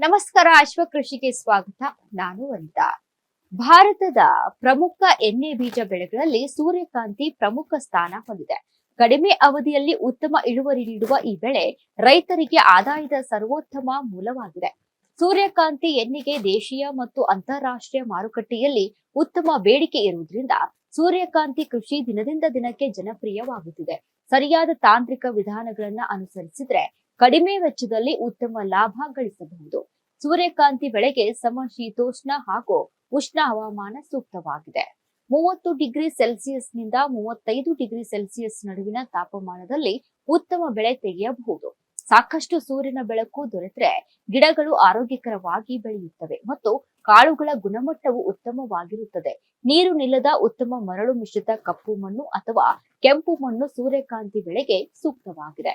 ನಮಸ್ಕಾರ. ಅಶ್ವ ಕೃಷಿಗೆ ಸ್ವಾಗತ. ನಾನು ವನಿತಾ. ಭಾರತದ ಪ್ರಮುಖ ಎಣ್ಣೆ ಬೀಜ ಬೆಳೆಗಳಲ್ಲಿ ಸೂರ್ಯಕಾಂತಿ ಪ್ರಮುಖ ಸ್ಥಾನ ಹೊಂದಿದೆ. ಕಡಿಮೆ ಅವಧಿಯಲ್ಲಿ ಉತ್ತಮ ಇಳುವರಿ ನೀಡುವ ಈ ಬೆಳೆ ರೈತರಿಗೆ ಆದಾಯದ ಸರ್ವೋತ್ತಮ ಮೂಲವಾಗಿದೆ. ಸೂರ್ಯಕಾಂತಿ ಎಣ್ಣೆಗೆ ದೇಶೀಯ ಮತ್ತು ಅಂತಾರಾಷ್ಟ್ರೀಯ ಮಾರುಕಟ್ಟೆಯಲ್ಲಿ ಉತ್ತಮ ಬೇಡಿಕೆ ಇರುವುದರಿಂದ ಸೂರ್ಯಕಾಂತಿ ಕೃಷಿ ದಿನದಿಂದ ದಿನಕ್ಕೆ ಜನಪ್ರಿಯವಾಗುತ್ತಿದೆ. ಸರಿಯಾದ ತಾಂತ್ರಿಕ ವಿಧಾನಗಳನ್ನ ಅನುಸರಿಸಿದ್ರೆ ಕಡಿಮೆ ವೆಚ್ಚದಲ್ಲಿ ಉತ್ತಮ ಲಾಭ ಗಳಿಸಬಹುದು. ಸೂರ್ಯಕಾಂತಿ ಬೆಳೆಗೆ ಸಮಶೀತೋಷ್ಣ ಹಾಗೂ ಉಷ್ಣ ಹವಾಮಾನ ಸೂಕ್ತವಾಗಿದೆ. 30 ಡಿಗ್ರಿ ಸೆಲ್ಸಿಯಸ್ ನಿಂದ 35 ಡಿಗ್ರಿ ಸೆಲ್ಸಿಯಸ್ ನಡುವಿನ ತಾಪಮಾನದಲ್ಲಿ ಉತ್ತಮ ಬೆಳೆ ತೆಗೆಯಬಹುದು. ಸಾಕಷ್ಟು ಸೂರ್ಯನ ಬೆಳಕು ದೊರೆತರೆ ಗಿಡಗಳು ಆರೋಗ್ಯಕರವಾಗಿ ಬೆಳೆಯುತ್ತವೆ ಮತ್ತು ಕಾಳುಗಳ ಗುಣಮಟ್ಟವು ಉತ್ತಮವಾಗಿರುತ್ತದೆ. ನೀರು ನಿಲ್ಲದ ಉತ್ತಮ ಮರಳು ಮಿಶ್ರಿತ ಕಪ್ಪು ಮಣ್ಣು ಅಥವಾ ಕೆಂಪು ಮಣ್ಣು ಸೂರ್ಯಕಾಂತಿ ಬೆಳೆಗೆ ಸೂಕ್ತವಾಗಿದೆ.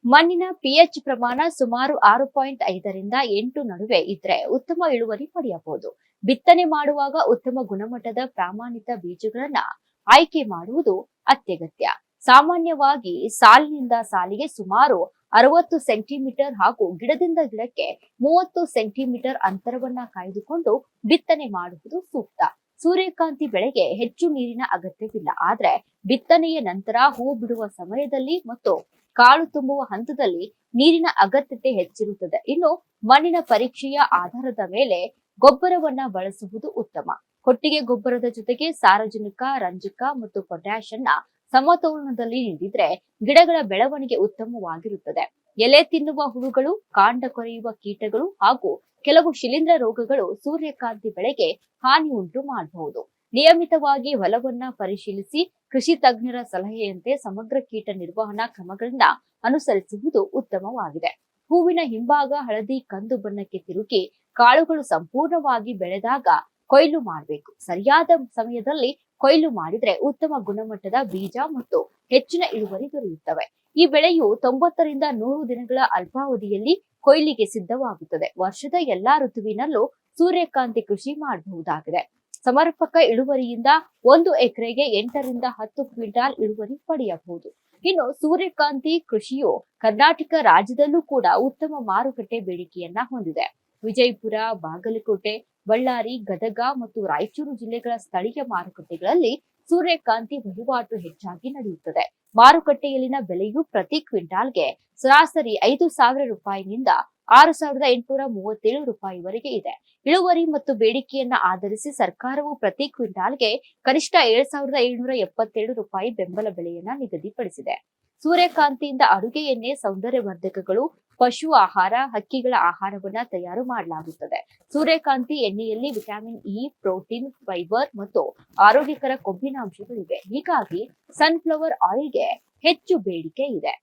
ಮಣ್ಣಿನ ಪಿಎಚ್ ಪ್ರಮಾಣ ಸುಮಾರು 6.5 ರಿಂದ 8 ನಡುವೆ ಇದ್ರೆ ಉತ್ತಮ ಇಳುವರಿ ಪಡೆಯಬಹುದು. ಬಿತ್ತನೆ ಮಾಡುವಾಗ ಉತ್ತಮ ಗುಣಮಟ್ಟದ ಪ್ರಾಮಾಣಿತ ಬೀಜಗಳನ್ನ ಆಯ್ಕೆ ಮಾಡುವುದು ಅತ್ಯಗತ್ಯ. ಸಾಮಾನ್ಯವಾಗಿ ಸಾಲಿನಿಂದ ಸಾಲಿಗೆ ಸುಮಾರು 60 ಸೆಂಟಿಮೀಟರ್ ಹಾಗೂ ಗಿಡದಿಂದ ಗಿಡಕ್ಕೆ 30 ಸೆಂಟಿಮೀಟರ್ ಅಂತರವನ್ನ ಕಾಯ್ದುಕೊಂಡು ಬಿತ್ತನೆ ಮಾಡುವುದು ಸೂಕ್ತ. ಸೂರ್ಯಕಾಂತಿ ಬೆಳೆಗೆ ಹೆಚ್ಚು ನೀರಿನ ಅಗತ್ಯವಿಲ್ಲ. ಆದ್ರೆ ಬಿತ್ತನೆಯ ನಂತರ ಹೂ ಬಿಡುವ ಸಮಯದಲ್ಲಿ ಮತ್ತು ಕಾಳು ತುಂಬುವ ಹಂತದಲ್ಲಿ ನೀರಿನ ಅಗತ್ಯತೆ ಹೆಚ್ಚಿರುತ್ತದೆ. ಇನ್ನು ಮಣ್ಣಿನ ಪರೀಕ್ಷೆಯ ಆಧಾರದ ಮೇಲೆ ಗೊಬ್ಬರವನ್ನ ಬಳಸುವುದು ಉತ್ತಮ. ಕೊಟ್ಟಿಗೆ ಗೊಬ್ಬರದ ಜೊತೆಗೆ ಸಾರಜನಕ, ರಂಜಕ ಮತ್ತು ಪೊಟ್ಯಾಷ್ ಅನ್ನ ಸಮತೋಲನದಲ್ಲಿ ನೀಡಿದ್ರೆ ಗಿಡಗಳ ಬೆಳವಣಿಗೆ ಉತ್ತಮವಾಗಿರುತ್ತದೆ. ಎಲೆ ತಿನ್ನುವ ಹುಳುಗಳು, ಕಾಂಡ ಕೊರೆಯುವ ಕೀಟಗಳು ಹಾಗೂ ಕೆಲವು ಶಿಲೀಂಧ್ರ ರೋಗಗಳು ಸೂರ್ಯಕಾಂತಿ ಬೆಳೆಗೆ ಹಾನಿ ಉಂಟು ಮಾಡಬಹುದು. ನಿಯಮಿತವಾಗಿ ಹೊಲವನ್ನ ಪರಿಶೀಲಿಸಿ ಕೃಷಿ ತಜ್ಞರ ಸಲಹೆಯಂತೆ ಸಮಗ್ರ ಕೀಟ ನಿರ್ವಹಣಾ ಕ್ರಮಗಳನ್ನ ಅನುಸರಿಸುವುದು ಉತ್ತಮವಾಗಿದೆ. ಹೂವಿನ ಹಿಂಭಾಗ ಹಳದಿ ಕಂದು ಬಣ್ಣಕ್ಕೆ ತಿರುಗಿ ಕಾಳುಗಳು ಸಂಪೂರ್ಣವಾಗಿ ಬೆಳೆದಾಗ ಕೊಯ್ಲು ಮಾಡಬೇಕು. ಸರಿಯಾದ ಸಮಯದಲ್ಲಿ ಕೊಯ್ಲು ಮಾಡಿದ್ರೆ ಉತ್ತಮ ಗುಣಮಟ್ಟದ ಬೀಜ ಮತ್ತು ಹೆಚ್ಚಿನ ಇಳುವರಿ ದೊರೆಯುತ್ತವೆ. ಈ ಬೆಳೆಯು 90 ರಿಂದ 100 ದಿನಗಳ ಅಲ್ಪಾವಧಿಯಲ್ಲಿ ಕೊಯ್ಲಿಗೆ ಸಿದ್ಧವಾಗುತ್ತದೆ. ವರ್ಷದ ಎಲ್ಲಾ ಋತುವಿನಲ್ಲೂ ಸೂರ್ಯಕಾಂತಿ ಕೃಷಿ ಮಾಡಬಹುದಾಗಿದೆ. ಸಮರ್ಪಕ ಇಳುವರಿಯಿಂದ 1 ಎಕರೆಗೆ 8 ರಿಂದ 10 ಕ್ವಿಂಟಾಲ್ ಇಳುವರಿ ಪಡೆಯಬಹುದು. ಇನ್ನು ಸೂರ್ಯಕಾಂತಿ ಕೃಷಿಯು ಕರ್ನಾಟಕ ರಾಜ್ಯದಲ್ಲೂ ಕೂಡ ಉತ್ತಮ ಮಾರುಕಟ್ಟೆ ಬೇಡಿಕೆಯನ್ನ ಹೊಂದಿದೆ. ವಿಜಯಪುರ, ಬಾಗಲಕೋಟೆ, ಬಳ್ಳಾರಿ, ಗದಗ ಮತ್ತು ರಾಯಚೂರು ಜಿಲ್ಲೆಗಳ ಸ್ಥಳೀಯ ಮಾರುಕಟ್ಟೆಗಳಲ್ಲಿ ಸೂರ್ಯಕಾಂತಿ ವಹಿವಾಟು ಹೆಚ್ಚಾಗಿ ನಡೆಯುತ್ತದೆ. ಮಾರುಕಟ್ಟೆಯಲ್ಲಿನ ಬೆಲೆಯು ಪ್ರತಿ ಕ್ವಿಂಟಾಲ್ಗೆ ಸರಾಸರಿ 5,000 ರೂಪಾಯಿನಿಂದ 6,837 ರೂಪಾಯಿವರೆಗೆ ಇದೆ. ಇಳುವರಿ ಮತ್ತು ಬೇಡಿಕೆಯನ್ನ ಆಧರಿಸಿ ಸರ್ಕಾರವು ಪ್ರತಿ ಕ್ವಿಂಟಾಲ್ಗೆ ಕನಿಷ್ಠ 7,777 ರೂಪಾಯಿ ಬೆಂಬಲ ಬೆಲೆಯನ್ನ ನಿಗದಿಪಡಿಸಿದೆ. ಸೂರ್ಯಕಾಂತಿಯಿಂದ ಅಡುಗೆ ಎಣ್ಣೆ, ಸೌಂದರ್ಯವರ್ಧಕಗಳು, ಪಶು ಆಹಾರ, ಹಕ್ಕಿಗಳ ಆಹಾರವನ್ನ ತಯಾರು ಮಾಡಲಾಗುತ್ತದೆ. ಸೂರ್ಯಕಾಂತಿ ಎಣ್ಣೆಯಲ್ಲಿ ವಿಟಮಿನ್ ಇ, ಪ್ರೋಟೀನ್, ಫೈಬರ್ ಮತ್ತು ಆರೋಗ್ಯಕರ ಕೊಬ್ಬಿನಾಂಶಗಳಿವೆ. ಹೀಗಾಗಿ ಸನ್ಫ್ಲವರ್ ಆಯಿಲ್ಗೆ ಹೆಚ್ಚು ಬೇಡಿಕೆ ಇದೆ.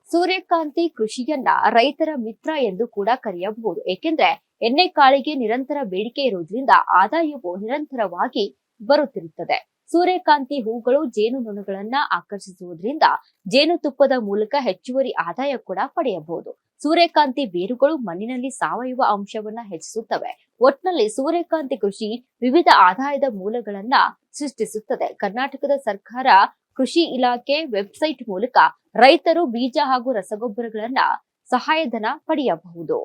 ಸೂರ್ಯಕಾಂತಿ ಕೃಷಿಯನ್ನ ರೈತರ ಮಿತ್ರ ಎಂದು ಕೂಡ ಕರೆಯಬಹುದು. ಏಕೆಂದ್ರೆ ಎಣ್ಣೆ ಕಾಳಿಗೆ ನಿರಂತರ ಬೇಡಿಕೆ ಇರುವುದರಿಂದ ಆದಾಯವು ನಿರಂತರವಾಗಿ ಬರುತ್ತಿರುತ್ತದೆ. ಸೂರ್ಯಕಾಂತಿ ಹೂಗಳು ಜೇನುನೊಣಗಳನ್ನ ಆಕರ್ಷಿಸುವುದರಿಂದ ಜೇನುತುಪ್ಪದ ಮೂಲಕ ಹೆಚ್ಚುವರಿ ಆದಾಯ ಕೂಡ ಪಡೆಯಬಹುದು. ಸೂರ್ಯಕಾಂತಿ ಬೇರುಗಳು ಮಣ್ಣಿನಲ್ಲಿ ಸಾವಯವ ಅಂಶವನ್ನ ಹೆಚ್ಚಿಸುತ್ತವೆ. ಒಟ್ನಲ್ಲಿ ಸೂರ್ಯಕಾಂತಿ ಕೃಷಿ ವಿವಿಧ ಆದಾಯದ ಮೂಲಗಳನ್ನ ಸೃಷ್ಟಿಸುತ್ತದೆ. ಕರ್ನಾಟಕದ ಸರ್ಕಾರ ಕೃಷಿ ಇಲಾಖೆ ವೆಬ್ಸೈಟ್ ಮೂಲಕ ರೈತರು ಬೀಜ ಹಾಗೂ ರಸಗೊಬ್ಬರಗಳನ್ನ ಸಹಾಯಧನ ಪಡೆಯಬಹುದು.